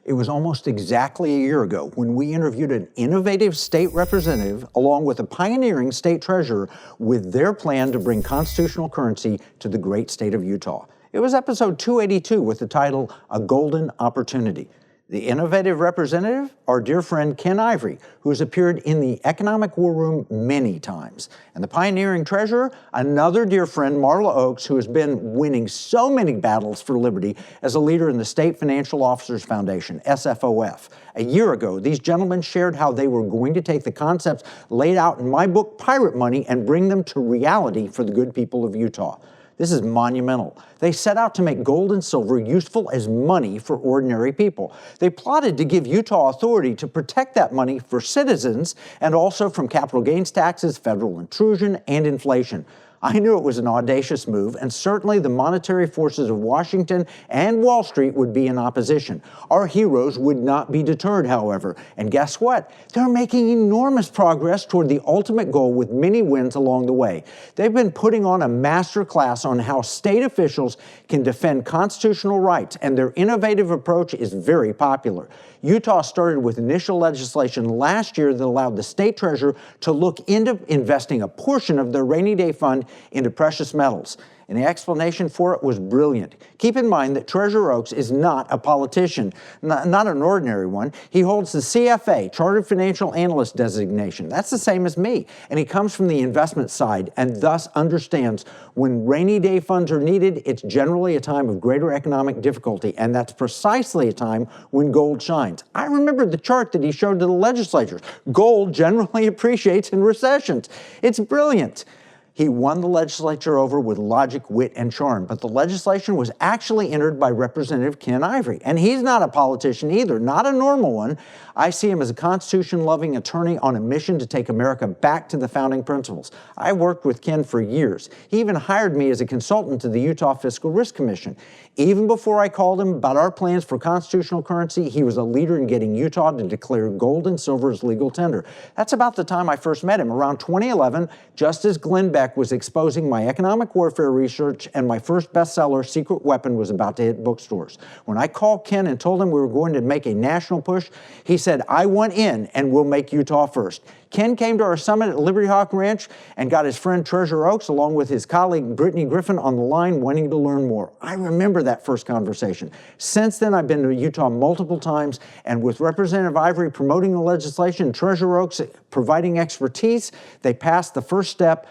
It was almost exactly a year ago when we interviewed an innovative state representative along with a pioneering state treasurer with their plan to bring constitutional currency to the great state of Utah. It was episode 282 with the title, A Golden Opportunity. The innovative representative, our dear friend Ken Ivory, who has appeared in the economic war room many times. And the pioneering treasurer, another dear friend, Marla Oaks, who has been winning so many battles for liberty as a leader in the State Financial Officers Foundation, SFOF. A year ago, these gentlemen shared how they were going to take the concepts laid out in my book, Pirate Money, and bring them to reality for the good people of Utah. This is monumental. They set out to make gold and silver useful as money for ordinary people. They plotted to give Utah authority to protect that money for citizens and also from capital gains taxes, federal intrusion, and inflation. I knew it was an audacious move, and certainly the monetary forces of Washington and Wall Street would be in opposition. Our heroes would not be deterred, however. And guess what? They're making enormous progress toward the ultimate goal with many wins along the way. They've been putting on a master class on how state officials can defend constitutional rights, and their innovative approach is very popular. Utah started with initial legislation last year that allowed the state treasurer to look into investing a portion of their rainy day fund into precious metals. And the explanation for it was brilliant. Keep in mind that Treasurer Oaks is not a politician, not an ordinary one. He holds the CFA, Chartered Financial Analyst designation. That's the same as me. And he comes from the investment side and thus understands when rainy day funds are needed, it's generally a time of greater economic difficulty. And that's precisely a time when gold shines. I remember the chart that he showed to the legislators. Gold generally appreciates in recessions. It's brilliant. He won the legislature over with logic, wit, and charm, but the legislation was actually entered by Representative Ken Ivory. And he's not a politician either, not a normal one. I see him as a Constitution-loving attorney on a mission to take America back to the founding principles. I worked with Ken for years. He even hired me as a consultant to the Utah Fiscal Risk Commission. Even before I called him about our plans for constitutional currency, he was a leader in getting Utah to declare gold and silver as legal tender. That's about the time I first met him, around 2011, just as Glenn Beck was exposing my economic warfare research, and my first bestseller, Secret Weapon, was about to hit bookstores. When I called Ken and told him we were going to make a national push, he said, I want in and we'll make Utah first. Ken came to our summit at Liberty Hawk Ranch and got his friend Treasurer Oaks along with his colleague Brittany Griffin on the line wanting to learn more. I remember that first conversation. Since then, I've been to Utah multiple times, and with Representative Ivory promoting the legislation, Treasurer Oaks providing expertise, they passed the first step,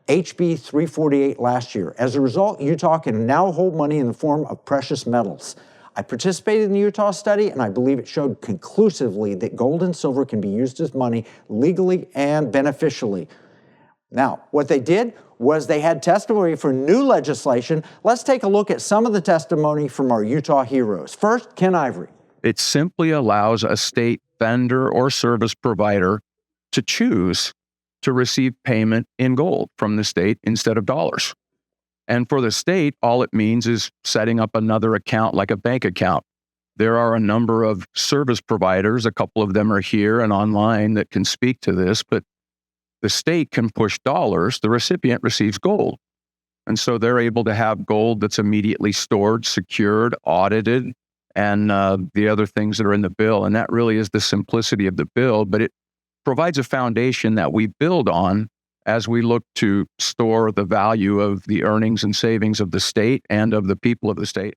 HB 348 last year. As a result, Utah can now hold money in the form of precious metals. I participated in the Utah study, and I believe it showed conclusively that gold and silver can be used as money legally and beneficially. Now, what they did was they had testimony for new legislation. Let's take a look at some of the testimony from our Utah heroes. First, Ken Ivory. It simply allows a state vendor or service provider to choose to receive payment in gold from the state instead of dollars. And for the state, all it means is setting up another account like a bank account. There are a number of service providers, a couple of them are here and online that can speak to this, but the state can push dollars, the recipient receives gold. And so they're able to have gold that's immediately stored, secured, audited, and the other things that are in the bill. And that really is the simplicity of the bill, but it provides a foundation that we build on as we look to store the value of the earnings and savings of the state and of the people of the state.